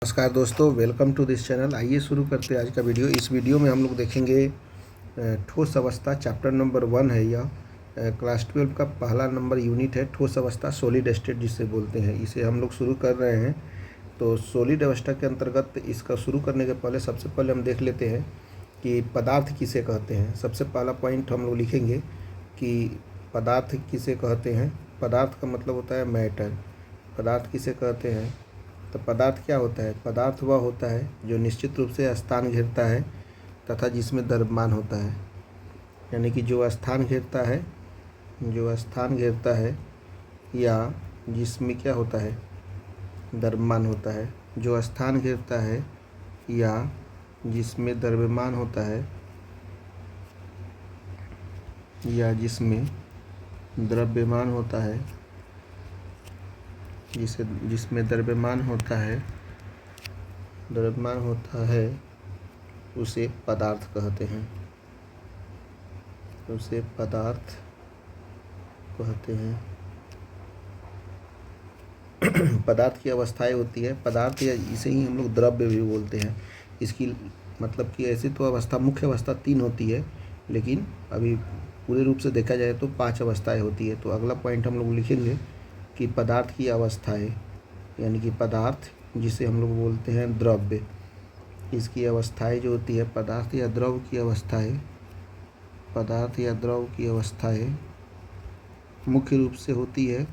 नमस्कार दोस्तों, welcome to this channel. आइए शुरू करते हैं आज का वीडियो। इस वीडियो में हम लोग देखेंगे ठोस अवस्था, चैप्टर नंबर 1 है यह। क्लास 12 का पहला नंबर यूनिट है ठोस अवस्था, सॉलिड स्टेट जिसे बोलते हैं। इसे हम लोग शुरू कर रहे हैं। तो सॉलिड अवस्था के अंतर्गत इसका शुरू करने के पहले सबसे पहले हम देख लेते हैं कि पदार्थ किसे कहते हैं। सबसे पहला पॉइंट हम लोग लिखेंगे कि पदार्थ किसे कहते हैं। पदार्थ का मतलब होता है मैटर। पदार्थ किसे कहते हैं? तो पदार्थ क्या होता है? पदार्थ वह होता है जो निश्चित रूप से स्थान घेरता है तथा जिसमें द्रव्यमान होता है। यानी कि जो स्थान घेरता है या जिसमें क्या होता है, द्रव्यमान होता है। जो स्थान घेरता है या जिसमें द्रव्यमान होता है या जिसमें द्रव्यमान होता है, जिसमें द्रव्यमान होता है उसे पदार्थ कहते हैं। उसे पदार्थ कहते हैं। पदार्थ की अवस्थाएं होती है पदार्थ, या इसे ही हम लोग द्रव्य भी बोलते हैं। इसकी मतलब कि ऐसे तो अवस्था, मुख्य अवस्था 3 होती है, लेकिन अभी पूरे रूप से देखा जाए तो 5 अवस्थाएं होती है। तो अगला पॉइंट हम लोग लिखेंगे कि पदार्थ की अवस्थाएं, यानी कि पदार्थ जिसे हम लोग बोलते हैं द्रव्य, इसकी अवस्थाएं जो होती है पदार्थ या द्रव की अवस्थाएं, पदार्थ या द्रव की अवस्थाएं मुख्य रूप से होती है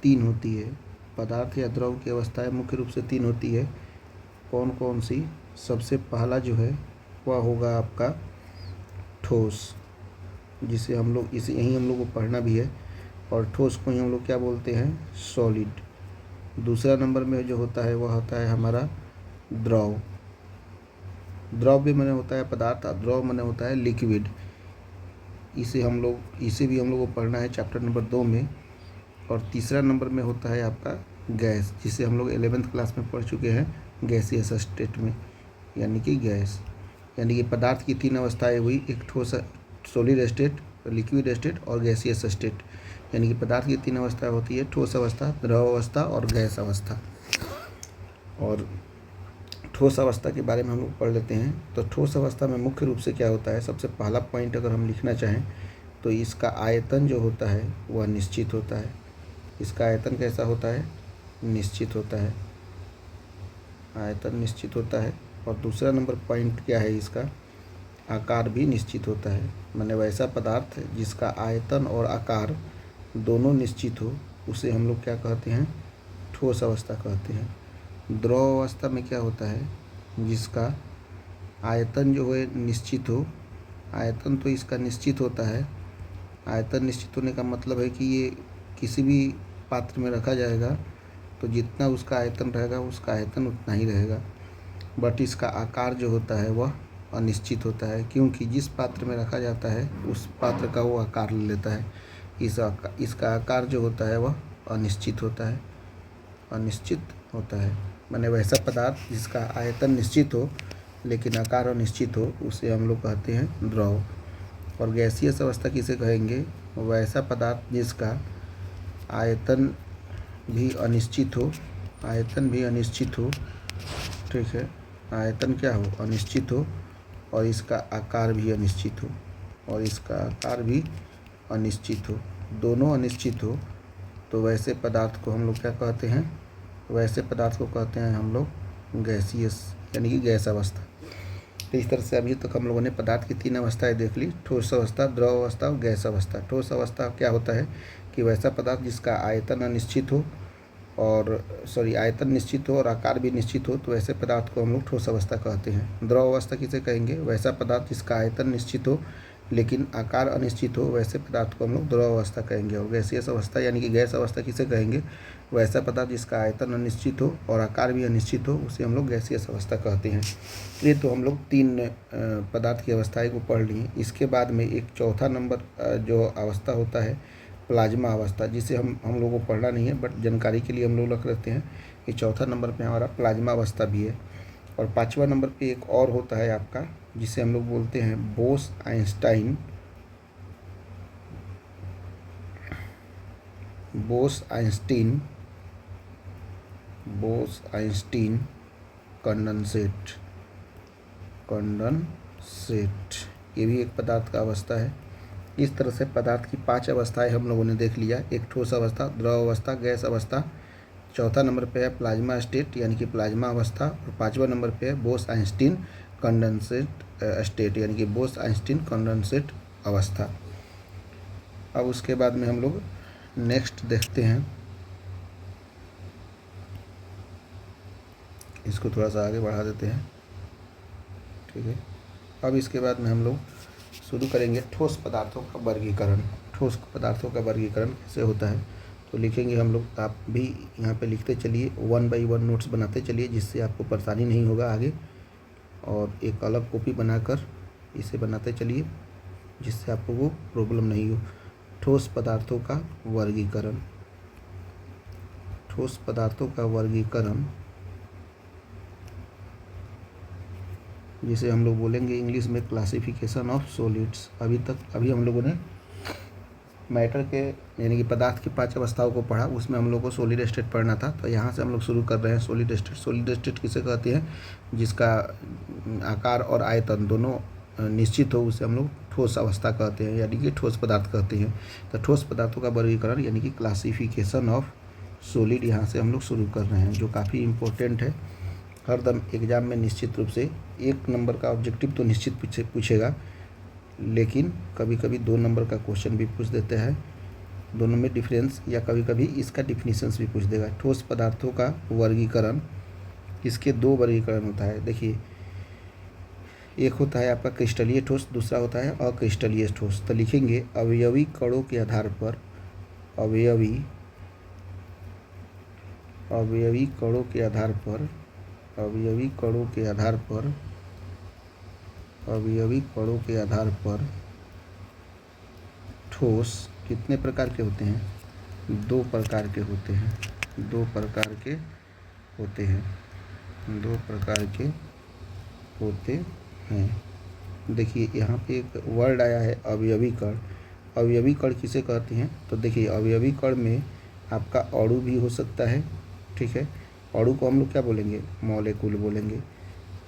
3 होती है। पदार्थ या द्रव की अवस्थाएं मुख्य रूप से 3 होती है। कौन कौन सी? सबसे पहला जो है वह होगा आपका ठोस, जिसे हम लोग यही हम लोग को पढ़ना भी है। और ठोस को ही हम लोग क्या बोलते हैं? सॉलिड। दूसरा नंबर में जो होता है वह होता है हमारा द्रव। द्रव भी माने होता है पदार्थ, द्रव माने होता है लिक्विड। इसे भी हम लोग को पढ़ना है चैप्टर नंबर 2 में। और तीसरा नंबर में होता है आपका गैस, जिसे हम लोग 11th क्लास में पढ़ चुके हैं, गैसियस स्टेट में, यानी कि गैस। यानी कि पदार्थ की 3 अवस्थाएं हुई, एक ठोस, सॉलिड स्टेट, लिक्विड स्टेट और गैसियस स्टेट। यानी कि पदार्थ की 3 अवस्थाएं होती है, ठोस अवस्था, द्रव अवस्था और गैस अवस्था। और ठोस अवस्था के बारे में हम लोग पढ़ लेते हैं। तो ठोस अवस्था में मुख्य रूप से क्या होता है? सबसे पहला पॉइंट अगर हम लिखना चाहें तो इसका आयतन जो होता है वह निश्चित होता है। इसका आयतन कैसा होता है? निश्चित होता है। आयतन निश्चित होता है। और दूसरा नंबर पॉइंट क्या है? इसका आकार भी निश्चित होता है। माने वैसा पदार्थ जिसका आयतन और आकार दोनों निश्चित हो उसे हम लोग क्या कहते हैं? ठोस अवस्था कहते हैं। द्रव अवस्था में क्या होता है? जिसका आयतन जो है निश्चित हो। आयतन तो इसका निश्चित होता है। आयतन निश्चित होने का मतलब है कि ये किसी भी पात्र में रखा जाएगा तो जितना उसका आयतन रहेगा उसका आयतन उतना ही रहेगा। बट इसका आकार जो होता है वह अनिश्चित होता है, क्योंकि जिस पात्र में रखा जाता है उस पात्र का वो आकार ले लेता है। इसका आकार जो होता है वह अनिश्चित होता है। अनिश्चित होता है माने वैसा पदार्थ जिसका आयतन निश्चित हो लेकिन आकार अनिश्चित हो उसे हम लोग कहते हैं द्रव। और गैसीय अवस्था किसे कहेंगे? वैसा पदार्थ जिसका आयतन भी अनिश्चित हो। आयतन भी अनिश्चित हो, ठीक है। आयतन क्या हो? अनिश्चित हो। और इसका आकार भी अनिश्चित हो। और इसका आकार भी अनिश्चित हो, दोनों अनिश्चित हो। तो वैसे पदार्थ को हम लोग क्या कहते हैं? वैसे पदार्थ को कहते हैं हम लोग गैसियस, यानी कि गैस अवस्था। तो इस तरह से अभी तक हम लोगों ने पदार्थ की 3 अवस्थाएं देख ली, ठोस अवस्था, द्रव अवस्था और गैस अवस्था। ठोस अवस्था क्या होता है कि वैसा पदार्थ जिसका आयतन अनिश्चित हो आयतन निश्चित हो और आकार भी निश्चित हो, तो ऐसे पदार्थ को हम लोग ठोस अवस्था कहते हैं। द्रव अवस्था किसे कहेंगे? वैसा पदार्थ जिसका आयतन निश्चित हो लेकिन आकार अनिश्चित हो, वैसे पदार्थ को हम लोग द्रव अवस्था कहेंगे। और गैसीय अवस्था यानी कि गैस अवस्था किसे कहेंगे? वैसा पदार्थ जिसका आयतन अनिश्चित हो और आकार भी अनिश्चित हो उसे हम लोग गैसीय अवस्था कहते हैं। ये तो हम लोग 3 पदार्थ की अवस्थाएं को पढ़ लिए। इसके बाद में एक चौथा नंबर जो अवस्था होता है प्लाज्मा अवस्था, जिसे हम लोगों को पढ़ना नहीं है बट जानकारी के लिए हम लोग रख लेते हैं कि चौथा नंबर पे हमारा प्लाज्मा अवस्था भी है। और 5वां नंबर पे एक और होता है आपका, जिसे हम लोग बोलते हैं बोस-आइंस्टाइन बोस-आइंस्टीन कंडेंसेट, कंडेंसेट ये भी एक पदार्थ का अवस्था है। इस तरह से पदार्थ की 5 अवस्थाएं हम लोगों ने देख लिया। एक ठोस अवस्था, द्रव अवस्था, गैस अवस्था, चौथा नंबर पे है प्लाज्मा स्टेट यानी कि प्लाज्मा अवस्था, और 5वां नंबर पे है बोस आइंस्टीन कंडेंसेट स्टेट यानी कि बोस आइंस्टीन कंडेंसेट अवस्था। अब उसके बाद में हम लोग नेक्स्ट देखते हैं, इसको थोड़ा सा आगे बढ़ा देते हैं, ठीक है। अब इसके बाद में हम लोग शुरू करेंगे ठोस पदार्थों का वर्गीकरण। ठोस पदार्थों का वर्गीकरण कैसे होता है तो लिखेंगे हम लोग, आप भी यहाँ पे लिखते चलिए, 1 बाई 1 नोट्स बनाते चलिए, जिससे आपको परेशानी नहीं होगा आगे, और एक अलग कॉपी बनाकर इसे बनाते चलिए, जिससे आपको वो प्रॉब्लम नहीं हो। ठोस पदार्थों का वर्गीकरण, ठोस पदार्थों का वर्गीकरण जिसे हम लोग बोलेंगे इंग्लिश में क्लासिफिकेशन ऑफ सॉलिड्स। अभी हम लोगों ने मैटर के यानी कि पदार्थ की 5 अवस्थाओं को पढ़ा, उसमें हम लोग को सॉलिड स्टेट पढ़ना था, तो यहाँ से हम लोग शुरू कर रहे हैं सॉलिड स्टेट। सॉलिड स्टेट किसे कहते हैं, जिसका आकार और आयतन दोनों निश्चित हो, उसे हम लोग ठोस अवस्था कहते हैं, यानी कि ठोस पदार्थ कहते हैं। तो ठोस पदार्थों का वर्गीकरण यानी कि क्लासिफिकेशन ऑफ सॉलिड यहाँ से हम लोग शुरू कर रहे हैं, जो काफ़ी इम्पोर्टेंट है। हरदम एग्जाम में निश्चित रूप से 1 नंबर का ऑब्जेक्टिव तो निश्चित पूछेगा, लेकिन कभी कभी 2 नंबर का क्वेश्चन भी पूछ देते हैं, दोनों में डिफरेंस, या कभी कभी इसका डिफिनीशंस भी पूछ देगा। ठोस पदार्थों का वर्गीकरण, इसके 2 वर्गीकरण होता है। देखिए, एक होता है आपका क्रिस्टलीय ठोस, दूसरा होता है अक्रिस्टलीय ठोस। तो लिखेंगे अवयवी कणों के आधार पर, अवयवी कणों के आधार पर, अवयवी कणों के आधार पर, अवयवी कणों के आधार पर ठोस कितने प्रकार के होते हैं, 2 प्रकार के होते हैं, 2 प्रकार के होते हैं, 2 प्रकार के होते हैं। देखिए यहाँ पे एक वर्ड आया है अवयवी कण। अवयवी कण किसे कहते हैं तो देखिए, अवयवी कण में आपका अणु भी हो सकता है, ठीक है। अणु को हम लोग क्या बोलेंगे, मॉलिक्यूल बोलेंगे,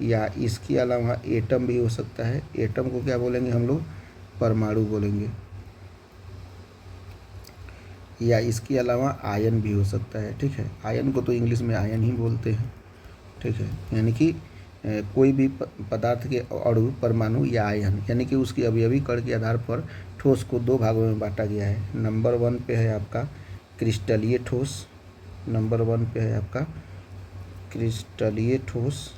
या इसके अलावा एटम भी हो सकता है। एटम को क्या बोलेंगे हम लोग, परमाणु बोलेंगे, या इसके अलावा आयन भी हो सकता है, ठीक है। आयन को तो इंग्लिश में आयन ही बोलते हैं, ठीक है। यानी कि कोई भी पदार्थ के अणु, परमाणु या आयन, यानी कि उसकी अवयवी कण के आधार पर ठोस को 2 भागों में बांटा गया है। नंबर 1 पे है आपका क्रिस्टलीय ठोस, नंबर 1 पे है आपका क्रिस्टलीय ठोस,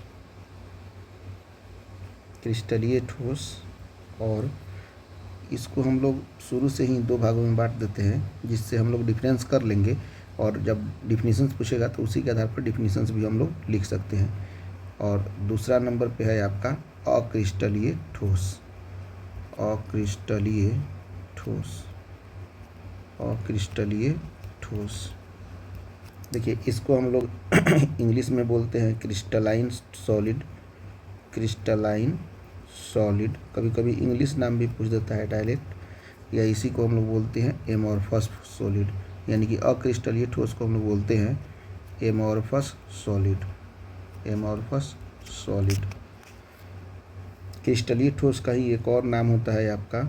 क्रिस्टलीय ठोस, और इसको हम लोग शुरू से ही 2 भागों में बांट देते हैं, जिससे हम लोग डिफरेंस कर लेंगे, और जब डिफिनीशंस पूछेगा तो उसी के आधार पर डिफिनीशंस भी हम लोग लिख सकते हैं। और दूसरा नंबर पे है आपका अक्रिस्टलीय ठोस, अक्रिस्टलीय ठोस, अक्रिस्टलीय ठोस। देखिए, इसको हम लोग इंग्लिश में बोलते हैं क्रिस्टलाइन सॉलिड, क्रिस्टलाइन सॉलिड। कभी कभी इंग्लिश नाम भी पूछ देता है डायरेक्ट, या इसी को हम लोग बोलते हैं एमॉर्फस सॉलिड, यानी कि अक्रिस्टलीय ठोस को हम लोग बोलते हैं एमॉर्फस सॉलिड, एमॉर्फस सॉलिड। क्रिस्टलीय ठोस का ही एक और नाम होता है आपका,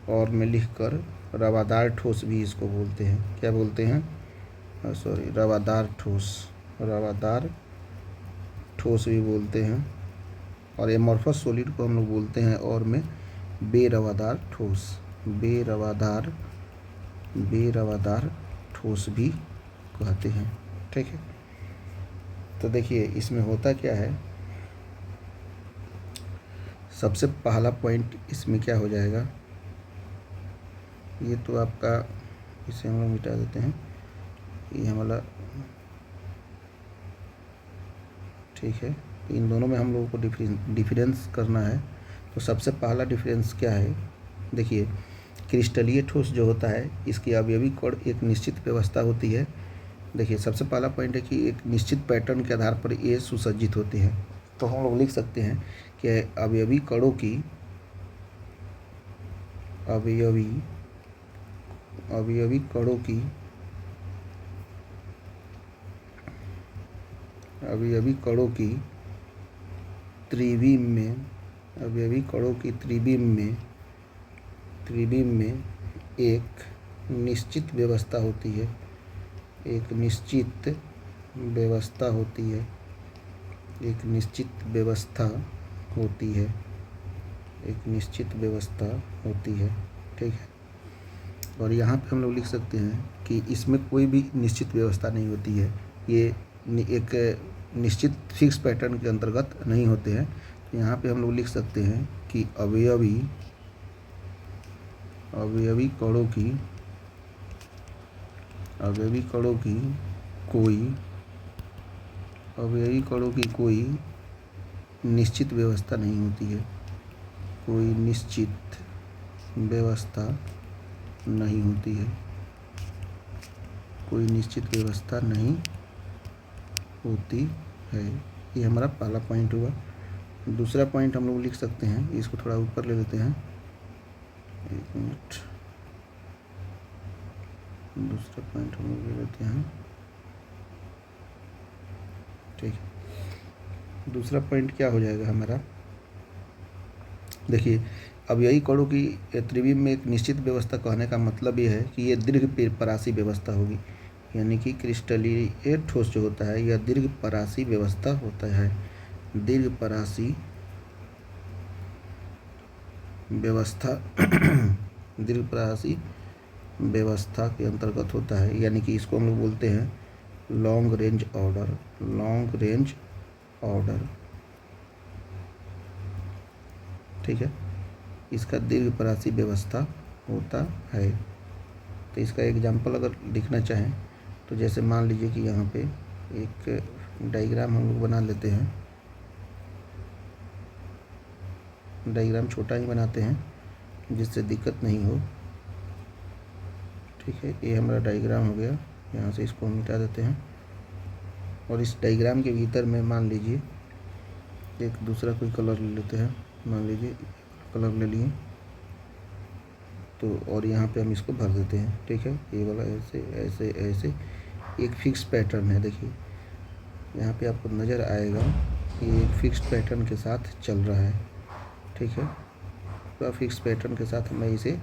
और में लिखकर रवादार ठोस भी इसको बोलते हैं। क्या बोलते हैं, रवादार ठोस, रवादार ठोस भी बोलते हैं। और एमॉर्फस सॉलिड को हम लोग बोलते हैं और में बेरवादार ठोस, बेरवादार ठोस भी कहते हैं, ठीक है। तो देखिए, इसमें होता क्या है, सबसे पहला पॉइंट इसमें क्या हो जाएगा, ये तो आपका, इसे हम लोग मिटा देते हैं, ये हमारा, ठीक है। इन दोनों में हम लोगों को डिफरेंस करना है। तो सबसे पहला डिफरेंस क्या है, देखिए, क्रिस्टलीय ठोस जो होता है, इसकी अवयवी कण एक निश्चित व्यवस्था होती है। देखिए, सबसे पहला पॉइंट है कि एक निश्चित पैटर्न के आधार पर ये सुसज्जित होते हैं। तो हम लोग लिख सकते हैं कि अवयवी कणों की, अवयवी कणों की, अवयवी कणों की त्रिविम में, अवयवी कणों की त्रिविम में एक निश्चित व्यवस्था होती है, एक निश्चित व्यवस्था होती है, एक निश्चित व्यवस्था होती है, एक निश्चित व्यवस्था होती है। ठीक है, और यहाँ पे हम लोग लिख सकते हैं कि इसमें कोई भी निश्चित व्यवस्था नहीं होती है, ये एक निश्चित फिक्स पैटर्न के अंतर्गत नहीं होते हैं। तो यहाँ पे हम लोग लिख सकते हैं कि अवयवी कणों की कोई निश्चित व्यवस्था नहीं होती है, कोई निश्चित व्यवस्था नहीं होती है, कोई निश्चित व्यवस्था नहीं होती है। ये हमारा पहला पॉइंट हुआ। दूसरा पॉइंट हम लोग लिख सकते हैं, इसको थोड़ा ऊपर ले लेते हैं, एक मिनट। दूसरा पॉइंट हम लोग ले लेते हैं, ठीक है। दूसरा पॉइंट क्या हो जाएगा हमारा, देखिए अवयवी कणों की त्रिविम में एक निश्चित व्यवस्था कहने का मतलब ये है कि ये दीर्घ परासी व्यवस्था होगी, यानी कि क्रिस्टलीय ठोस जो होता है यह दीर्घ परासी व्यवस्था होता है, दीर्घ परासी व्यवस्था के अंतर्गत होता है, यानी कि इसको हम लोग बोलते हैं लॉन्ग रेंज ऑर्डर। ठीक है, इसका दीर्घ परासी व्यवस्था होता है। तो इसका एग्जाम्पल अगर लिखना चाहें तो जैसे मान लीजिए कि यहाँ पे एक डायग्राम हम लोग बना लेते हैं, डायग्राम छोटा ही बनाते हैं जिससे दिक्कत नहीं हो। ठीक है, ये हमारा डायग्राम हो गया, यहाँ से इसको हम मिटा देते हैं। और इस डायग्राम के भीतर में मान लीजिए एक दूसरा कोई कलर ले लेते हैं, मान लीजिए कलर ले लिए तो, और यहाँ पे हम इसको भर देते हैं। ठीक है, ये वाला ऐसे ऐसे ऐसे एक फिक्स पैटर्न है। देखिए यहाँ पे आपको नज़र आएगा कि एक फिक्स पैटर्न के साथ चल रहा है। ठीक है, तो फिक्स पैटर्न के साथ मैं इसे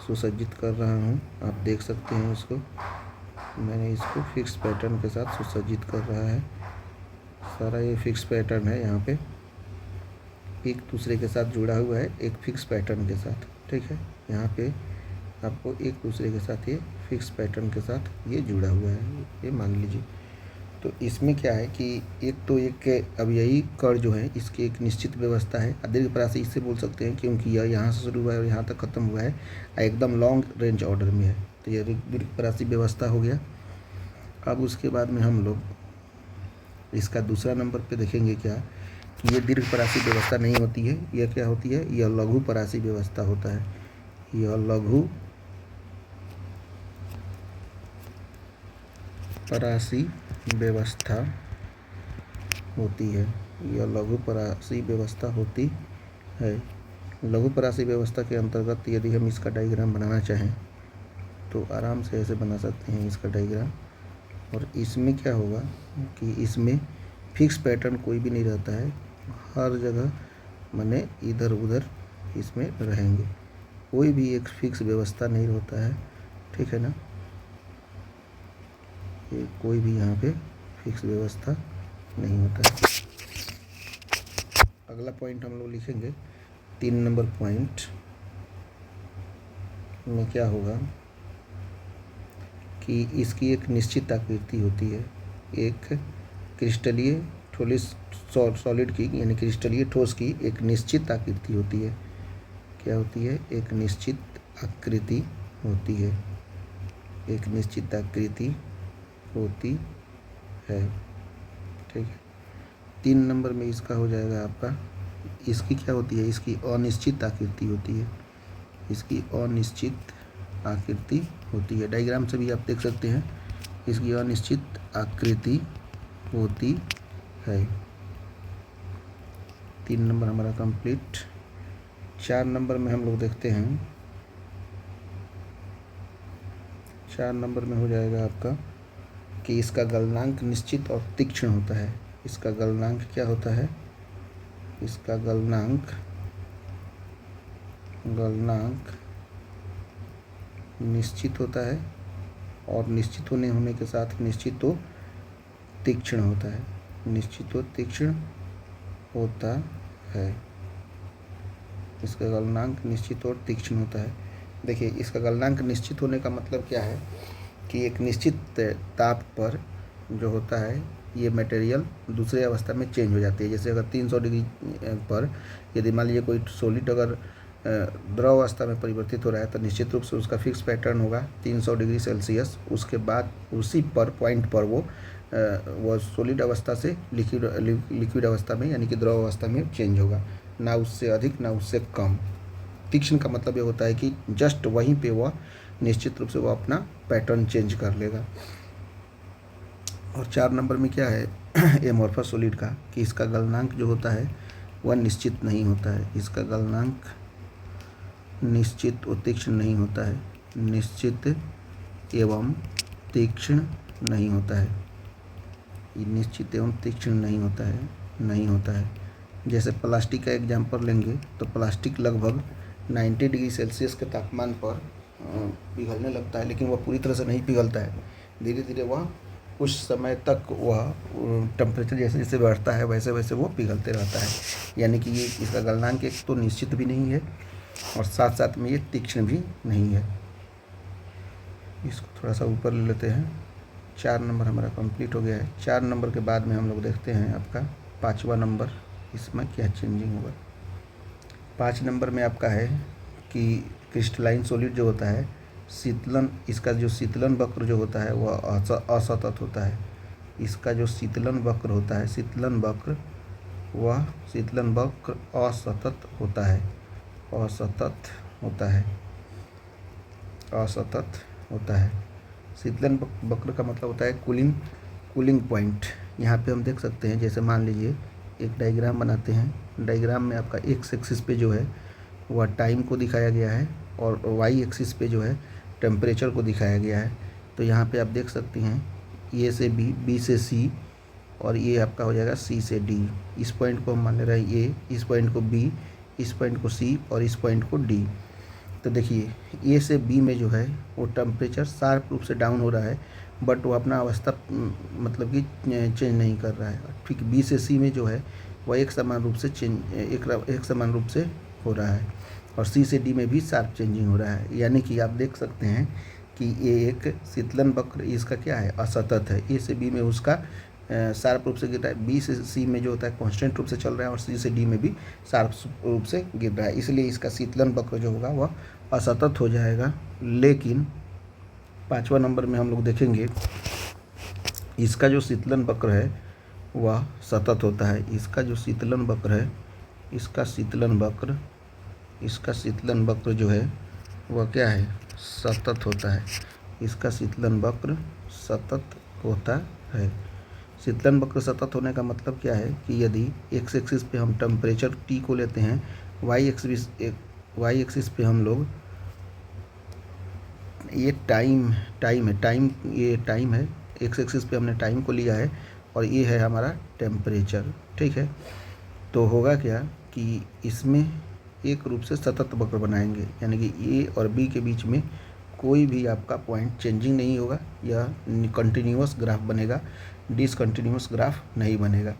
सुसज्जित कर रहा हूँ, आप देख सकते हैं इसको, मैंने इसको फिक्स पैटर्न के साथ सुसज्जित कर रहा है। सारा ये फिक्स पैटर्न है, यहाँ पे एक दूसरे के साथ जुड़ा हुआ है, एक फिक्स पैटर्न के साथ। ठीक है, यहाँ पे आपको एक दूसरे के साथ ये फिक्स पैटर्न के साथ ये जुड़ा हुआ है, ये मान लीजिए। तो इसमें क्या है कि एक तो एक अवयवी कण जो है इसकी एक निश्चित व्यवस्था है, दीर्घ परासी इससे बोल सकते हैं क्योंकि यह यहाँ से शुरू हुआ है और यहाँ तक ख़त्म हुआ है, एकदम लॉन्ग रेंज ऑर्डर में है। तो यह दीर्घ परासी व्यवस्था हो गया। अब उसके बाद में हम लोग इसका दूसरा नंबर पे देखेंगे क्या, ये दीर्घ परासी व्यवस्था नहीं होती है, यह क्या होती है, यह लघु परासी व्यवस्था होता है, यह लघु परासी व्यवस्था होती है, यह लघु परासी व्यवस्था होती है। लघु परासी व्यवस्था के अंतर्गत यदि हम इसका डायग्राम बनाना चाहें तो आराम से ऐसे बना सकते हैं इसका डायग्राम। और इसमें क्या होगा कि इसमें फिक्स पैटर्न कोई भी नहीं रहता है, हर जगह माने इधर उधर इसमें रहेंगे, कोई भी एक फिक्स व्यवस्था नहीं होता है। ठीक है ना, ये कोई भी यहाँ पे फिक्स व्यवस्था नहीं होता है। अगला पॉइंट हम लोग लिखेंगे 3 नंबर पॉइंट में क्या होगा कि इसकी एक निश्चित आकृति होती है, एक क्रिस्टलीय सॉलिड की यानी क्रिस्टलीय ठोस की एक निश्चित आकृति होती है। क्या होती है, एक निश्चित आकृति होती है, एक निश्चित आकृति होती है। ठीक है, 3 नंबर में इसका हो जाएगा आपका, इसकी क्या होती है, इसकी अनिश्चित आकृति होती है, इसकी अनिश्चित आकृति होती है। डायग्राम से भी आप देख सकते हैं, इसकी अनिश्चित आकृति होती है। 3 नंबर हमारा कंप्लीट। 4 नंबर में हम लोग देखते हैं, 4 नंबर में हो जाएगा आपका कि इसका गलनांक निश्चित और तीक्ष्ण होता है। इसका गलनांक क्या होता है, इसका गलनांक निश्चित होता है, और निश्चित होने के साथ निश्चित तो तीक्ष्ण होता है, निश्चित तो तीक्ष्ण होता है। इसका गलनांक निश्चित और तीक्ष्ण होता है। देखिए, इसका गलनांक निश्चित होने का मतलब क्या है कि एक निश्चित ताप पर जो होता है ये मटेरियल दूसरी अवस्था में चेंज हो जाती है। जैसे अगर 300 डिग्री पर यदि मान लीजिए कोई सॉलिड अगर द्रव अवस्था में परिवर्तित हो रहा है तो निश्चित रूप से उसका फिक्स पैटर्न होगा 300 डिग्री सेल्सियस। उसके बाद उसी पॉइंट पर वो सॉलिड अवस्था से लिक्विड अवस्था में यानी कि द्रव अवस्था में चेंज होगा, ना उससे अधिक ना उससे कम। तीक्ष्ण का मतलब ये होता है कि जस्ट वहीं पे वह निश्चित रूप से वह अपना पैटर्न चेंज कर लेगा। और 4 नंबर में क्या है एमोर्फस सॉलिड का, कि इसका गलनांक जो होता है वह निश्चित नहीं होता है। इसका गलनांक निश्चित और तीक्ष्ण नहीं होता है, निश्चित एवं तीक्ष्ण नहीं होता है। ये निश्चित एवं तीक्ष्ण नहीं होता है। जैसे प्लास्टिक का एग्जाम्पल लेंगे तो प्लास्टिक लगभग 90 डिग्री सेल्सियस के तापमान पर पिघलने लगता है, लेकिन वह पूरी तरह से नहीं पिघलता है। धीरे धीरे वह कुछ समय तक वह टेम्परेचर जैसे जैसे बढ़ता है वैसे वैसे वो पिघलते रहता है। यानी कि ये इसका गलनांक एक तो निश्चित भी नहीं है और साथ साथ में ये तीक्ष्ण भी नहीं है। इसको थोड़ा सा ऊपर ले लेते हैं। 4 नंबर हमारा कंप्लीट हो गया है। 4 नंबर के बाद में हम लोग देखते हैं आपका 5वां नंबर, इसमें क्या चेंजिंग होगा। 5 नंबर में आपका है कि क्रिस्टलाइन सॉलिड जो होता है शीतलन, इसका जो शीतलन वक्र जो होता है वह असतत होता है। इसका जो शीतलन वक्र होता है, शीतलन वक्र असतत होता है, असतत होता है। शीतलन वक्र का मतलब होता है कूलिंग पॉइंट। यहाँ पे हम देख सकते हैं, जैसे मान लीजिए एक डायग्राम बनाते हैं। डायग्राम में आपका एक्स एक्सिस पे जो है वह टाइम को दिखाया गया है और वाई एक्सिस पे जो है टेम्परेचर को दिखाया गया है। तो यहाँ पे आप देख सकते हैं ए से बी, बी से सी, और ये आपका हो जाएगा सी से डी। इस पॉइंट को हम मान ले रहे हैं ए, इस पॉइंट को बी, इस पॉइंट को सी और इस पॉइंट को डी। तो देखिए ए से बी में जो है वो टेम्परेचर शार्प रूप से डाउन हो रहा है, बट वो अपना अवस्था मतलब कि चेंज नहीं कर रहा है। ठीक बी से सी में जो है वह एक समान रूप से हो रहा है, और सी से डी में भी शार्प चेंजिंग हो रहा है। यानी कि आप देख सकते हैं कि ये एक शीतलन वक्र इसका क्या है, असतत है। ए से बी में उसका शार्प रूप से गिर रहा है, बी से सी में जो होता है कांस्टेंट रूप से चल रहा है, और सी से डी में भी शार्प रूप से गिर रहा है। इसलिए इसका शीतलन वक्र जो होगा वह असतत हो जाएगा। लेकिन 5वां नंबर में हम लोग देखेंगे इसका जो शीतलन वक्र है वह सतत होता है। इसका जो शीतलन वक्र है, इसका शीतलन वक्र जो है वह क्या है, सतत होता है। इसका शीतलन वक्र सतत होता है। शीतलन वक्र सतत होने का मतलब क्या है कि यदि एक्स एक्सिस पे हम टेम्परेचर टी को लेते हैं, वाई एक्सिस पे हम लोग ये टाइम है, एक्स एक्सिस पे हमने टाइम को लिया है और ये है हमारा टेम्परेचर। ठीक है, तो होगा क्या कि इसमें एक रूप से सतत वक्र बनाएंगे, यानी कि ए और बी के बीच में कोई भी आपका पॉइंट चेंजिंग नहीं होगा, यह कंटिन्यूअस ग्राफ बनेगा, डिसकंटिन्यूअस ग्राफ नहीं बनेगा।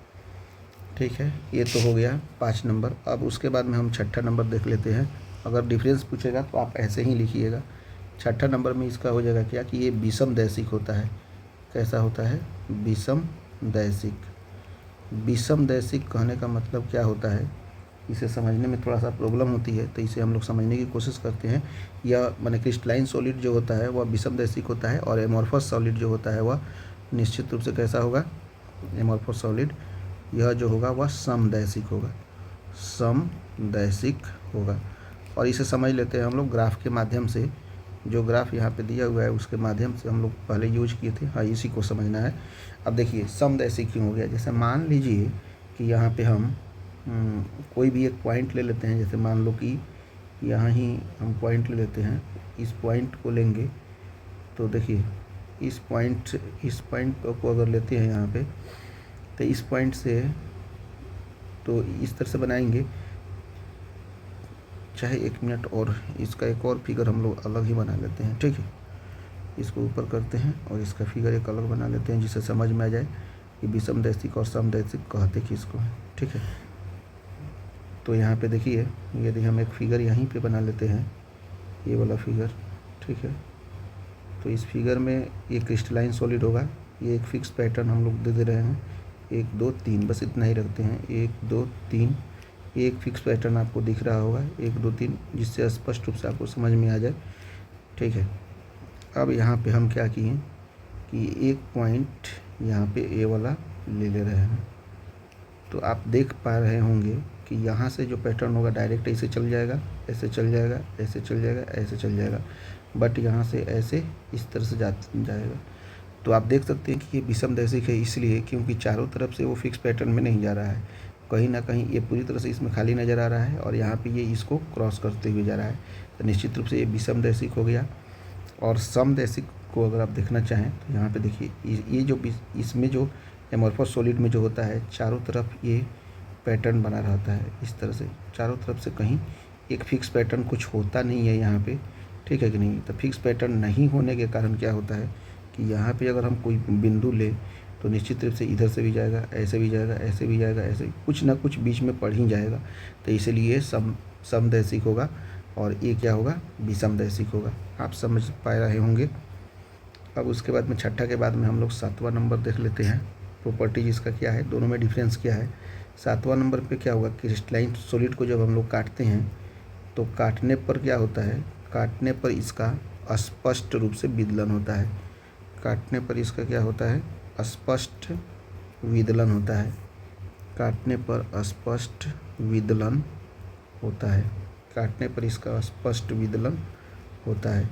ठीक है, ये तो हो गया 5 नंबर। अब उसके बाद में हम 6ठा नंबर देख लेते हैं। अगर डिफरेंस पूछेगा तो आप ऐसे ही लिखिएगा। 6ठा नंबर में इसका हो जाएगा क्या कि ये विषम दैशिक होता है। कैसा होता है, विषम दैशिक कहने का मतलब क्या होता है, इसे समझने में थोड़ा सा प्रॉब्लम होती है, तो इसे हम लोग समझने की कोशिश करते हैं। यह माने क्रिस्टलाइन सॉलिड जो होता है वह विषम दैशिक होता है, और एमोर्फस सॉलिड जो होता है वह निश्चित रूप से कैसा होगा, एमोर्फस सॉलिड यह जो होगा वह समदैशिक होगा। और इसे समझ लेते हैं हम लोग ग्राफ के माध्यम से। जो ग्राफ यहाँ पे दिया हुआ है उसके माध्यम से हम लोग पहले यूज किए थे। हाँ, इसी को समझना है। अब देखिए समदैशिक क्यों हो गया। जैसे मान लीजिए कि यहाँ पे हम कोई भी एक पॉइंट ले लेते हैं। जैसे मान लो कि यहाँ ही हम पॉइंट ले लेते हैं, इस पॉइंट को लेंगे तो देखिए इस पॉइंट को अगर लेते हैं यहाँ पे, तो इस पॉइंट से तो इस तरह से बनाएंगे। चाहे 1 मिनट और इसका एक और फिगर हम लोग अलग ही बना लेते हैं, ठीक है। इसको ऊपर करते हैं और इसका फिगर एक अलग बना लेते हैं जिससे समझ में आ जाए कि विषमदैशिक और समदैशिक कहते किसको हैं, ठीक है। तो यहाँ पे देखिए, यदि हम एक फिगर यहीं पे बना लेते हैं, ये वाला फिगर, ठीक है। तो इस फिगर में ये क्रिस्टलाइन सॉलिड होगा, ये एक फिक्स पैटर्न हम लोग दे रहे हैं, 1 2 3, बस इतना ही रखते हैं, 1 2 3। एक फिक्स पैटर्न आपको दिख रहा होगा 1 2 3, जिससे स्पष्ट रूप से आपको समझ में आ जाए, ठीक है। अब यहाँ पे हम क्या किए कि एक पॉइंट यहाँ पे ए वाला ले रहे हैं। तो आप देख पा रहे होंगे कि यहाँ से जो पैटर्न होगा डायरेक्ट ऐसे चल जाएगा, ऐसे चल जाएगा, ऐसे चल जाएगा, ऐसे चल जाएगा, बट यहाँ से ऐसे इस तरह से जाएगा। तो आप देख सकते हैं कि ये विषमदैशिक है, इसलिए क्योंकि चारों तरफ से वो फिक्स पैटर्न में नहीं जा रहा है, कहीं ना कहीं ये पूरी तरह से इसमें खाली नज़र आ रहा है और यहाँ पे ये इसको क्रॉस करते हुए जा रहा है। तो निश्चित रूप से ये विषमदैशिक हो गया। और समदैशिक को अगर आप देखना चाहें तो यहाँ पे देखिए, ये जो इसमें जो एमोर्फस सॉलिड में जो होता है, चारों तरफ ये पैटर्न बना रहता है इस तरह से, चारों तरफ से कहीं एक फिक्स पैटर्न कुछ होता नहीं है यहाँ पे, ठीक है कि नहीं। तो फिक्स पैटर्न नहीं होने के कारण क्या होता है कि यहाँ पे अगर हम कोई बिंदु ले तो निश्चित रूप से इधर से भी जाएगा, ऐसे भी जाएगा, ऐसे भी जाएगा, ऐसे कुछ ना कुछ बीच में पड़ ही जाएगा। तो इसलिए समदैशिक होगा और ये क्या होगा, विषमदैशिक होगा। आप समझ पा रहे होंगे। अब उसके बाद में छठा के बाद में हम लोग 7वां नंबर देख लेते हैं। प्रॉपर्टीज इसका क्या है, दोनों में डिफरेंस क्या है। 7वां नंबर पे क्या होगा, क्रिस्टलाइन सॉलिड को जब हम लोग काटते हैं तो काटने पर क्या होता है, काटने पर इसका स्पष्ट रूप से विदलन होता है। काटने पर इसका क्या होता है, स्पष्ट विदलन होता है। काटने पर स्पष्ट विदलन होता है। काटने पर इसका स्पष्ट विदलन होता है।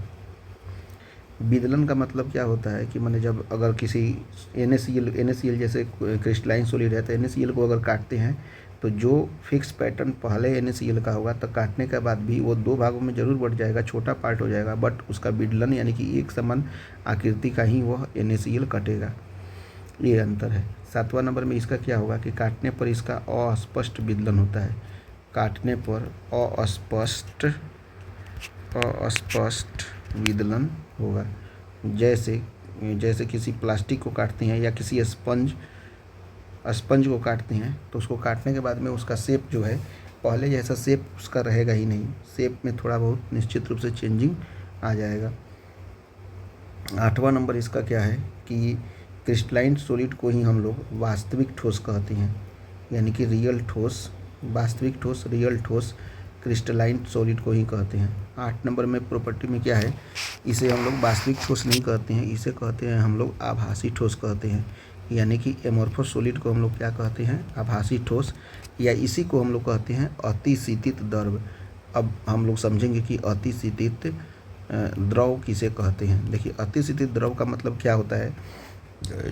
विदलन का मतलब क्या होता है कि माने जब अगर किसी NaCl जैसे क्रिस्टलाइन सॉलिड है तो NaCl को अगर काटते हैं तो जो फिक्स पैटर्न पहले NaCl का होगा तो काटने के बाद भी वो 2 भागों में जरूर बढ़ जाएगा, छोटा पार्ट हो जाएगा, बट उसका विदलन यानी कि एक समान आकृति का ही वह NaCl कटेगा। ये अंतर है। 7वां नंबर में इसका क्या होगा कि काटने पर इसका अस्पष्ट विदलन होता है। काटने पर अस्पष्ट विदलन होगा। जैसे किसी प्लास्टिक को काटते हैं या किसी स्पंज को काटते हैं तो उसको काटने के बाद में उसका शेप जो है पहले जैसा शेप उसका रहेगा ही नहीं, शेप में थोड़ा बहुत निश्चित रूप से चेंजिंग आ जाएगा। 8वां नंबर इसका क्या है कि क्रिस्टलाइन सॉलिड को ही हम लोग वास्तविक ठोस कहते हैं, यानी कि रियल ठोस, वास्तविक ठोस, रियल ठोस क्रिस्टलाइन सॉलिड को ही कहते हैं। 8 नंबर में प्रॉपर्टी में क्या है, इसे हम लोग वास्तविक ठोस नहीं कहते हैं, इसे कहते हैं हम लोग आभासी ठोस कहते हैं। यानी कि एमोर्फस सॉलिड को हम लोग क्या कहते हैं, आभासी ठोस, या इसी को हम लोग कहते हैं अतिशीतित द्रव। अब हम लोग समझेंगे कि अतिशीतित द्रव किसे कहते हैं। देखिए, अतिशीतित द्रव का मतलब क्या होता है,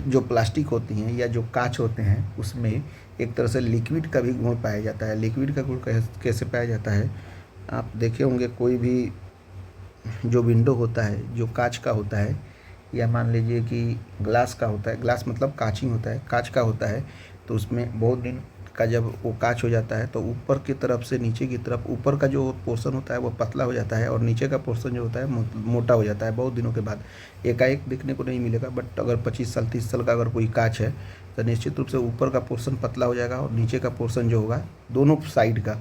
जो प्लास्टिक होती हैं या जो कांच होते हैं उसमें एक तरह से लिक्विड का भी गुण पाया जाता है। लिक्विड का गुण कैसे पाया जाता है, आप देखे होंगे कोई भी जो विंडो होता है जो कांच का होता है, या मान लीजिए कि ग्लास का होता है, ग्लास मतलब कांच ही होता है, कांच का होता है, तो उसमें बहुत दिन का जब वो कांच हो जाता है तो ऊपर की तरफ से नीचे की तरफ ऊपर का जो पोर्शन होता है वो पतला हो जाता है और नीचे का पोर्शन जो होता है मोटा हो जाता है। बहुत दिनों के बाद एकाएक देखने को नहीं मिलेगा, बट अगर 25 साल 30 साल का अगर कोई कांच है तो निश्चित रूप से ऊपर का पोर्शन पतला हो जाएगा और नीचे का पोर्शन जो होगा दोनों साइड का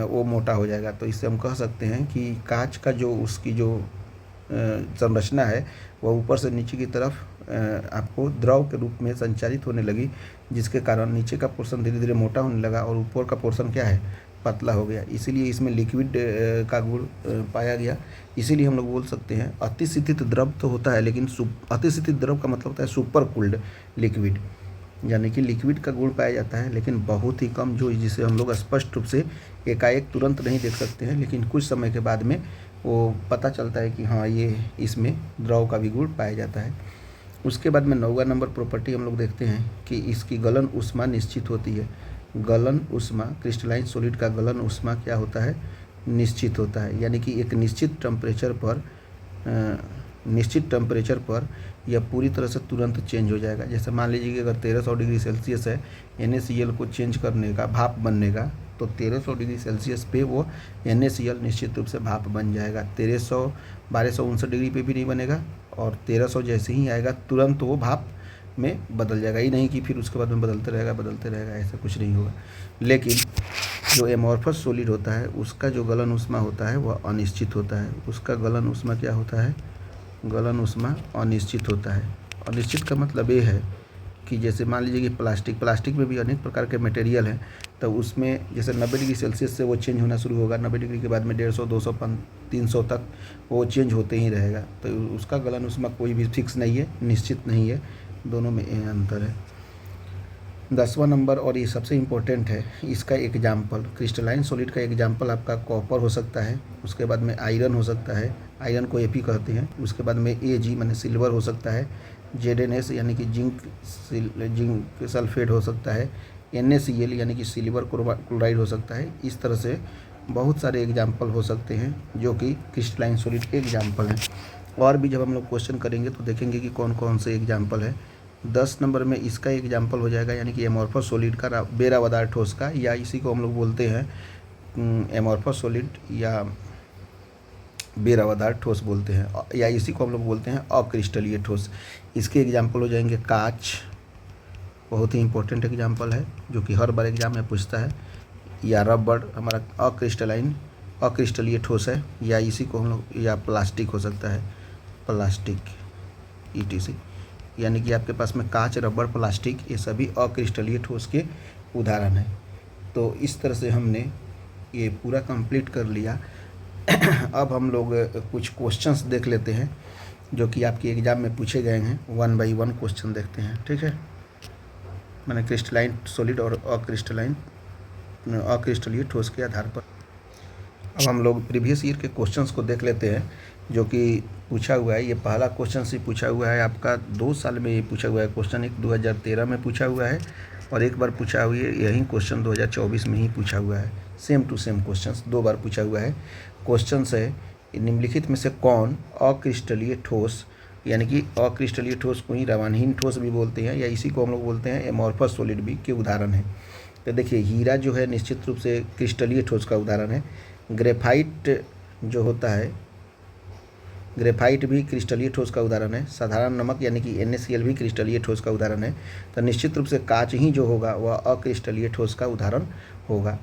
वो मोटा हो जाएगा। तो इससे हम कह सकते हैं कि कांच का जो उसकी जो संरचना है वह ऊपर से नीचे की तरफ आपको द्रव के रूप में संचारित होने लगी, जिसके कारण नीचे का पोर्शन धीरे धीरे मोटा होने लगा और ऊपर का पोर्शन क्या है, पतला हो गया। इसीलिए इसमें लिक्विड का गुण पाया गया। इसीलिए हम लोग बोल सकते हैं अतिशीतित द्रव तो होता है, लेकिन अतिशीतित द्रव का मतलब होता है सुपर कूल्ड लिक्विड, यानी कि लिक्विड का गुण पाया जाता है लेकिन बहुत ही कम, जो जिसे हम लोग स्पष्ट रूप से एकाएक तुरंत नहीं देख सकते हैं, लेकिन कुछ समय के बाद में वो पता चलता है कि हाँ ये इसमें द्रव का भी गुण पाया जाता है। उसके बाद में 9वां नंबर प्रॉपर्टी हम लोग देखते हैं कि इसकी गलन ऊष्मा निश्चित होती है। गलन ऊष्मा, क्रिस्टलाइन सॉलिड का गलन ऊष्मा क्या होता है, निश्चित होता है, यानी कि एक निश्चित टेम्परेचर पर यह पूरी तरह से तुरंत चेंज हो जाएगा। जैसे मान लीजिए कि अगर 1300 डिग्री सेल्सियस है NaCl को चेंज करने का, भाप बनने का, तो 1300 डिग्री सेल्सियस पे वो NaCl निश्चित रूप से भाप बन जाएगा। 1259 डिग्री पे भी नहीं बनेगा, और 1300 जैसे ही आएगा तुरंत वो भाप में बदल जाएगा। ही नहीं कि फिर उसके बाद में बदलते रहेगा, ऐसा कुछ नहीं होगा। लेकिन जो एमॉर्फस सॉलिड होता है उसका जो गलन ऊष्मा होता है वह अनिश्चित होता है। उसका गलन ऊष्मा क्या होता है? गलन ऊष्मा अनिश्चित होता है। अनिश्चित का मतलब ये है कि जैसे मान लीजिए कि प्लास्टिक में भी अनेक प्रकार के मटेरियल हैं, तो उसमें जैसे 90 डिग्री सेल्सियस से वो चेंज होना शुरू होगा, 90 डिग्री के बाद में 150, 200, 300 तक वो चेंज होते ही रहेगा। तो उसका गलन ऊष्मा कोई भी फिक्स नहीं है, निश्चित नहीं है, दोनों में अंतर है। 10वां नंबर, और ये सबसे इम्पोर्टेंट है, इसका एग्जाम्पल, क्रिस्टलाइन सॉलिड का एग्जाम्पल आपका कॉपर हो सकता है, उसके बाद में आयरन हो सकता है, आयरन को Fe कहते हैं, उसके बाद में Ag माने सिल्वर हो सकता है, ZnS यानी कि जिंक सल्फेट हो सकता है, NaCl यानी कि सिल्वर क्लोराइड हो सकता है। इस तरह से बहुत सारे एग्जाम्पल हो सकते हैं जो कि क्रिस्टलाइन सॉलिड के एग्जाम्पल हैं। और भी जब हम लोग क्वेश्चन करेंगे तो देखेंगे कि कौन कौन से एग्जाम्पल है। 10 नंबर में इसका एग्जाम्पल हो जाएगा, यानी कि एमॉर्फस सॉलिड का, बेरावदार ठोस का, या इसी को हम लोग बोलते हैं एमॉर्फस सॉलिड या बेरावदार ठोस बोलते हैं, या इसी को हम लोग बोलते हैं अक्रिस्टलीय ठोस। इसके एग्जाम्पल हो जाएंगे कांच, बहुत ही इंपॉर्टेंट एग्जाम्पल है जो कि हर बार एग्जाम में पूछता है, या रबड़ हमारा अक्रिस्टलीय ठोस है, या इसी को हम लोग, या प्लास्टिक हो सकता है, प्लास्टिक ETC, यानी कि आपके पास में कांच, रबड़, प्लास्टिक, ये सभी अक्रिस्टलीय ठोस के उदाहरण हैं। तो इस तरह से हमने ये पूरा कंप्लीट कर लिया। अब हम लोग कुछ क्वेश्चंस देख लेते हैं जो कि आपके एग्ज़ाम में पूछे गए हैं। 1 बाई 1 क्वेश्चन देखते हैं, ठीक है। मैंने क्रिस्टलाइन सॉलिड और अक्रिस्टलीय ठोस के आधार पर अब हम लोग प्रीवियस ईयर के क्वेश्चंस को देख लेते हैं जो कि पूछा हुआ है। ये पहला क्वेश्चन से पूछा हुआ है आपका 2 साल में, ये पूछा हुआ है क्वेश्चन। एक 2013 में पूछा हुआ है और एक बार पूछा हुआ है, यही क्वेश्चन 2024 में ही पूछा हुआ है। सेम टू सेम क्वेश्चंस 2 बार पूछा हुआ है। क्वेश्चन है, निम्नलिखित में से कौन अक्रिस्टलीय ठोस, यानी कि अक्रिस्टलीय ठोस को ही रवानहीन ठोस भी बोलते हैं, या इसी को हम लोग बोलते हैं एमॉर्फस सॉलिड भी, के उदाहरण है। तो देखिए, हीरा जो है निश्चित रूप से क्रिस्टलीय ठोस का उदाहरण है। ग्रेफाइट जो होता है, ग्रेफाइट भी क्रिस्टलीय ठोस का उदाहरण है। साधारण नमक यानी कि NaCl भी क्रिस्टलीय ठोस का उदाहरण है। तो निश्चित रूप से कांच ही जो होगा वह अक्रिस्टलीय ठोस का उदाहरण होगा।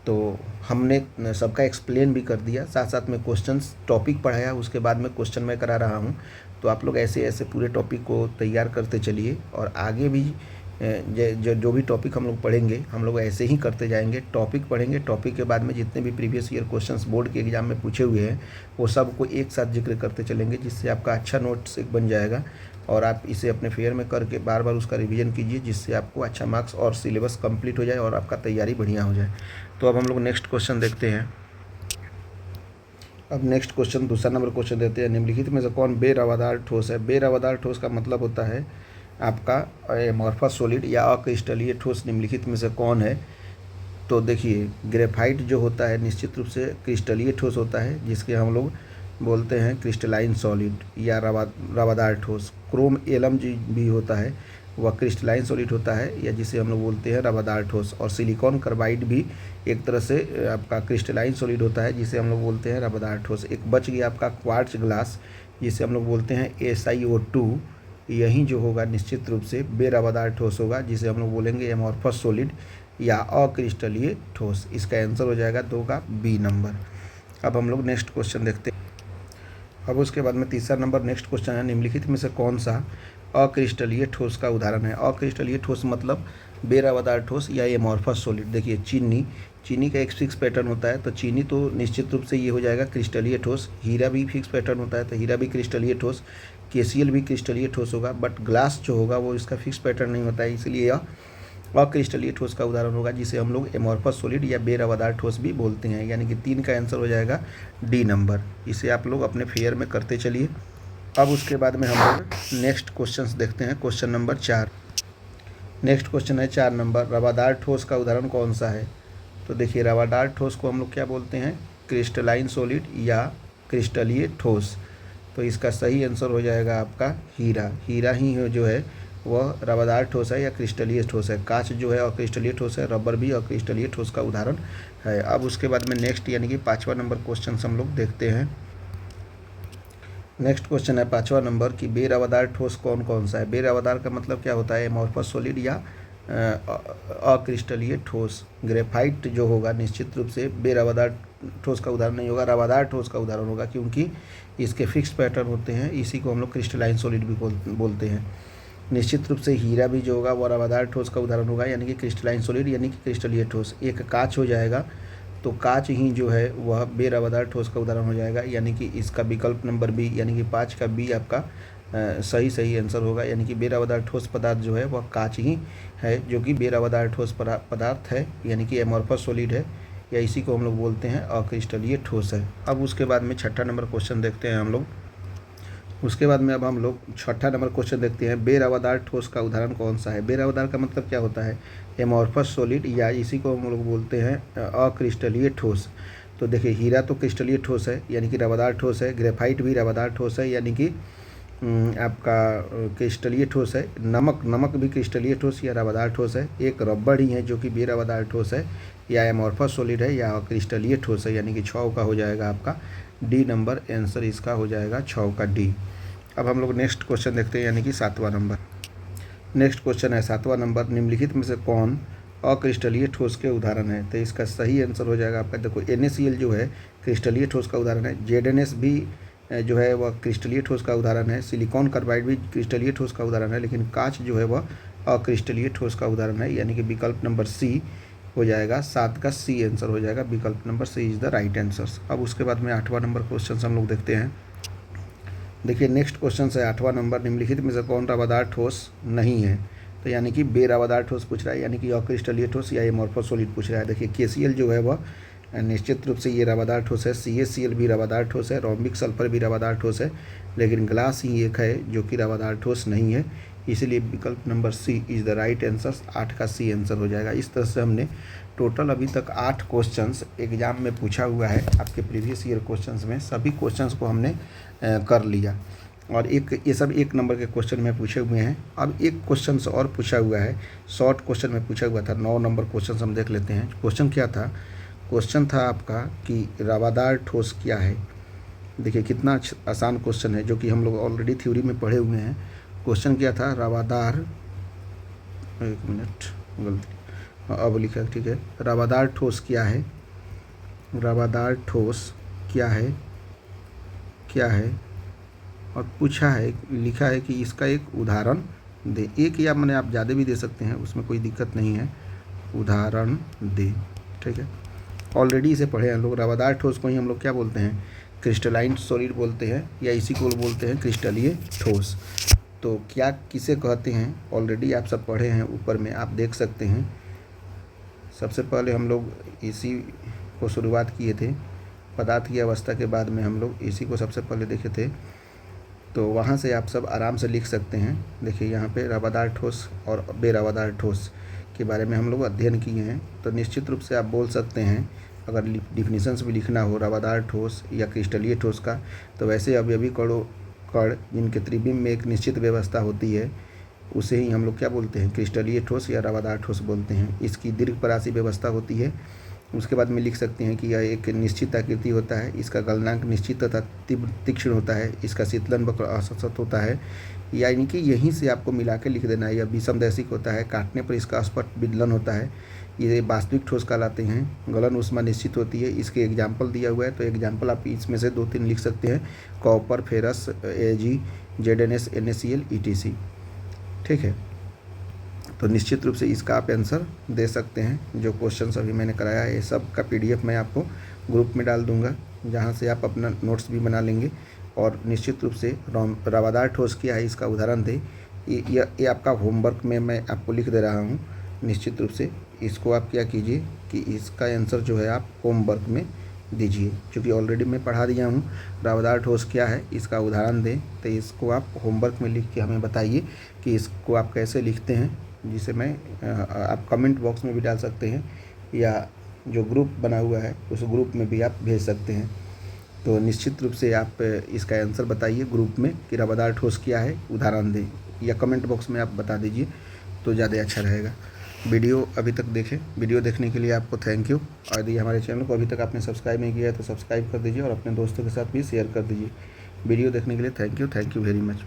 तो हमने सबका एक्सप्लेन भी कर दिया, साथ साथ में क्वेश्चंस टॉपिक पढ़ाया, उसके बाद में क्वेश्चन मैं करा रहा हूँ। तो आप लोग ऐसे ऐसे पूरे टॉपिक को तैयार करते चलिए, और आगे भी जो भी टॉपिक हम लोग पढ़ेंगे, हम लोग ऐसे ही करते जाएंगे। टॉपिक पढ़ेंगे, टॉपिक के बाद में जितने भी प्रीवियस ईयर क्वेश्चंस बोर्ड के एग्जाम में पूछे हुए हैं वो सब को एक साथ जिक्र करते चलेंगे, जिससे आपका अच्छा नोट्स एक बन जाएगा, और आप इसे अपने फेयर में करके बार बार उसका रिवीजन कीजिए, जिससे आपको अच्छा मार्क्स और सिलेबस कंप्लीट हो जाए और आपका तैयारी बढ़िया हो जाए। तो अब हम लोग नेक्स्ट क्वेश्चन देखते हैं। अब नेक्स्ट क्वेश्चन, दूसरा नंबर क्वेश्चन देते हैं। निम्नलिखित में से कौन बेरवादार ठोस है? बेरवादार ठोस का मतलब होता है आपका एमॉर्फस सॉलिड या अक्रिस्टलीय ठोस निम्नलिखित में से कौन है? तो देखिए, ग्रेफाइट जो होता है निश्चित रूप से क्रिस्टलीय ठोस होता है, जिसके हम लोग बोलते हैं क्रिस्टलाइन सॉलिड या रवादार ठोस। क्रोम एलम भी होता है, वह क्रिस्टलाइन सॉलिड होता है, या जिसे हम लोग बोलते हैं रवादार ठोस। और सिलिकॉन कार्बाइड भी एक तरह से आपका क्रिस्टलाइन सॉलिड होता है, जिसे हम लोग बोलते हैं रवादार ठोस। एक बच गया आपका क्वार्ट्ज ग्लास, जिसे हम लोग बोलते हैं SiO2। यही जो होगा निश्चित रूप से बेरवादार ठोस होगा, जिसे हम लोग बोलेंगे एमॉर्फस सॉलिड या अक्रिस्टलीय ठोस। इसका आंसर हो जाएगा 2 का B नंबर। अब हम लोग नेक्स्ट क्वेश्चन देखते हैं। अब उसके बाद में तीसरा नंबर नेक्स्ट क्वेश्चन है, निम्नलिखित में से कौन सा अक्रिस्टलीय ठोस का उदाहरण है? अक्रिस्टलीय ठोस मतलब बेरवादार ठोस या एमॉर्फस सॉलिड। देखिए, चीनी का एक फिक्स पैटर्न होता है, तो चीनी तो निश्चित रूप से ये हो जाएगा क्रिस्टलीय ठोस। हीरा भी फिक्स पैटर्न होता है, तो हीरा भी क्रिस्टलीय ठोस। KCl भी क्रिस्टलीय ठोस होगा, बट ग्लास जो होगा वो इसका फिक्स पैटर्न नहीं होता है, इसलिए यह अक्रिस्टलीय ठोस का उदाहरण होगा, जिसे हम लोग एमॉर्फस सॉलिड या बेरवादार ठोस भी बोलते हैं। यानी कि 3 का आंसर हो जाएगा D नंबर। इसे आप लोग अपने फेयर में करते चलिए। अब उसके बाद में हम लोग नेक्स्ट क्वेश्चन देखते हैं, क्वेश्चन नंबर 4। नेक्स्ट क्वेश्चन है 4 नंबर, रवादार ठोस का उदाहरण कौन सा है? तो देखिए, रवादार ठोस को हम लोग क्या बोलते हैं? क्रिस्टलाइन सॉलिड या क्रिस्टलीय ठोस। तो इसका सही आंसर हो जाएगा आपका हीरा। हीरा ही जो है वह रवादार ठोस है या क्रिस्टलीय ठोस है। कांच जो है अक्रिस्टलीय ठोस है, रबर भी अक्रिस्टलीय ठोस का उदाहरण है। अब उसके बाद में नेक्स्ट यानी कि 5वां नंबर क्वेश्चन हम लोग देखते हैं। नेक्स्ट क्वेश्चन है 5वां नंबर कि बेरवादार ठोस कौन कौन सा है। बेरवादार का मतलब क्या होता है, एमोर्फस सॉलिड या अक्रिस्टलीय ठोस। ग्रेफाइट जो होगा निश्चित रूप से बेरवादार ठोस का उदाहरण नहीं होगा, रवादार ठोस का उदाहरण होगा, क्योंकि इसके फिक्स्ड पैटर्न होते हैं। इसी को हम लोग क्रिस्टलाइन सॉलिड भी बोलते हैं। निश्चित रूप से हीरा भी जो होगा वह रवादार ठोस का उदाहरण होगा, यानी कि क्रिस्टलाइन सॉलिड यानी कि क्रिस्टलीय ठोस। एक कांच हो जाएगा, तो कांच ही जो है वह बेरवादार ठोस का उदाहरण हो जाएगा, यानी कि इसका विकल्प नंबर बी यानी कि 5 का बी आपका सही आंसर होगा। यानी कि बेरवादार ठोस पदार्थ जो है वह कांच ही है, जो कि बेरवादार ठोस पदार्थ है, यानी कि एमोर्फस सॉलिड है, या इसी को हम लोग बोलते हैं अक्रिस्टलीय ठोस है। अब उसके बाद में 6ठा नंबर क्वेश्चन देखते हैं हम लोग। उसके बाद में अब हम लोग 6ठा नंबर क्वेश्चन देखते हैं, बेरवादार ठोस का उदाहरण कौन सा है। बेरवादार का मतलब क्या होता है, एमोर्फस सॉलिड, या इसी को हम लोग बोलते हैं अक्रिस्टलीय ठोस। तो देखिए हीरा तो क्रिस्टलीय ठोस है यानी कि रवादार ठोस है, ग्रेफाइट भी रवादार ठोस है यानी कि आपका क्रिस्टलीय ठोस है। नमक भी क्रिस्टलीय ठोस या रवादार ठोस है। एक रबड़ ही है जो कि बेरवादार ठोस है या एमोर्फस सॉलिड है या क्रिस्टलीय ठोस है, यानी कि 6 का हो जाएगा आपका डी नंबर आंसर, इसका हो जाएगा 6 का डी। अब हम लोग नेक्स्ट क्वेश्चन देखते हैं, यानी कि 7वां नंबर। नेक्स्ट क्वेश्चन है 7वां नंबर, निम्नलिखित में से कौन अक्रिस्टलीय ठोस के उदाहरण है। तो इसका सही आंसर हो जाएगा आपका, देखो NaCl जो है क्रिस्टलीय ठोस का उदाहरण है। ZnS भी जो है वह क्रिस्टलीय ठोस का उदाहरण है। सिलिकॉन कार्बाइड भी क्रिस्टलीय ठोस का उदाहरण है, लेकिन कांच जो है वह अक्रिस्टलीय ठोस का उदाहरण है, यानी कि विकल्प नंबर सी हो जाएगा। 7 का सी आंसर हो जाएगा, विकल्प number C is the right answer. अब उसके बाद में 8वां नंबर क्वेश्चन हम लोग देखते हैं। देखिए नेक्स्ट क्वेश्चन है 8वां नंबर, निम्नलिखित में से कौन रवादार ठोस नहीं है। तो यानी कि बेरवादार ठोस पूछ रहा है, यानी कि अक्रिस्टलीय ठोस या एमोर्फस सॉलिड पूछ रहा है। देखिए KCl जो है वह निश्चित रूप से ये रवादार ठोस है। CaCl भी रवादार ठोस है, रोम्बिक सल्फर भी रवादार ठोस है, लेकिन ग्लास ही एक है जो कि रवादार ठोस नहीं है, इसलिए विकल्प number C is the right answer. 8 का सी आंसर हो जाएगा। इस तरह से हमने टोटल अभी तक 8 क्वेश्चंस एग्जाम में पूछा हुआ है। आपके प्रीवियस ईयर क्वेश्चंस में सभी क्वेश्चंस को हमने कर लिया, और ये सब 1 नंबर के क्वेश्चन में पूछे हुए हैं। अब एक क्वेश्चन और पूछा हुआ है, शॉर्ट क्वेश्चन में पूछा हुआ था। 9 नंबर क्वेश्चन हम देख लेते हैं। क्वेश्चन क्या था, क्वेश्चन था आपका कि रवादार ठोस क्या है। देखिए कितना आसान क्वेश्चन है, जो कि हम लोग ऑलरेडी थ्योरी में पढ़े हुए हैं। क्वेश्चन क्या था, रवादार, एक मिनट गलती, अब लिखा ठीक है, रवादार ठोस क्या है, रवादार ठोस क्या है, क्या है, और पूछा है, लिखा है कि इसका एक उदाहरण दे। एक या मैंने आप ज़्यादा भी दे सकते हैं, उसमें कोई दिक्कत नहीं है, उदाहरण दे, ठीक है। ऑलरेडी इसे पढ़े हैं लोग। रवादार ठोस को ही हम लोग क्या बोलते हैं, क्रिस्टलाइन सॉलिड बोलते हैं, या इसी को बोलते हैं क्रिस्टलीय ठोस। तो क्या किसे कहते हैं, ऑलरेडी आप सब पढ़े हैं, ऊपर में आप देख सकते हैं। सबसे पहले हम लोग इसी को शुरुआत किए थे, पदार्थ की अवस्था के बाद में हम लोग इसी को सबसे पहले देखे थे, तो वहाँ से आप सब आराम से लिख सकते हैं। देखिए यहाँ पे रवादार ठोस और बेरवादार ठोस के बारे में हम लोग अध्ययन किए हैं। तो निश्चित रूप से आप बोल सकते हैं, अगर डिफिनीशंस भी लिखना हो रवादार ठोस या क्रिस्टलीय ठोस का, तो वैसे अवयवी कण जिनके त्रिविम में एक निश्चित व्यवस्था होती है, उसे ही हम लोग क्या बोलते हैं, क्रिस्टलीय ठोस या रवादार ठोस बोलते हैं। इसकी दीर्घपरासी व्यवस्था होती है। उसके बाद में लिख सकते हैं कि यह एक निश्चित आकृति होता है, इसका गलनांक निश्चित तथा तीक्ष्ण होता है, इसका शीतलन वक्र असतत होता है, यानी कि यहीं से आपको मिला के लिख देना है। यह विषमदैशिक होता है, काटने पर इसका स्पष्ट विदलन होता है, ये वास्तविक ठोस कहलाते हैं, गलन ऊष्मा निश्चित होती है। इसके एग्जाम्पल दिया हुआ है, तो एग्जाम्पल आप इसमें से 2-3 लिख सकते हैं, copper, ferrous, Ag, ZnS, NaCl, ETC, ठीक है। तो निश्चित रूप से इसका आप आंसर दे सकते हैं। जो क्वेश्चन अभी मैंने कराया है, ये सब का PDF मैं आपको ग्रुप में डाल दूंगा, जहां से आप अपना नोट्स भी बना लेंगे। और निश्चित रूप से रवादार ठोस क्या है, इसका उदाहरण दे, ये आपका होमवर्क में मैं आपको लिख दे रहा हूँ। निश्चित रूप से इसको आप क्या कीजिए कि इसका आंसर जो है आप होमवर्क में दीजिए, क्योंकि ऑलरेडी मैं पढ़ा दिया हूँ। रवादार ठोस क्या है, इसका उदाहरण दें, तो इसको आप होमवर्क में लिख के हमें बताइए कि इसको आप कैसे लिखते हैं, जिसे मैं आप कमेंट बॉक्स में भी डाल सकते हैं, या जो ग्रुप बना हुआ है उस ग्रुप में भी आप भेज सकते हैं। तो निश्चित रूप से आप इसका आंसर बताइए ग्रुप में कि रवादार ठोस क्या है, उदाहरण दें, या कमेंट बॉक्स में आप बता दीजिए तो ज़्यादा अच्छा रहेगा। वीडियो अभी तक देखें, वीडियो देखने के लिए आपको थैंक यू। और यदि हमारे चैनल को अभी तक आपने सब्सक्राइब नहीं किया है तो सब्सक्राइब कर दीजिए और अपने दोस्तों के साथ भी शेयर कर दीजिए। वीडियो देखने के लिए थैंक यू वेरी मच।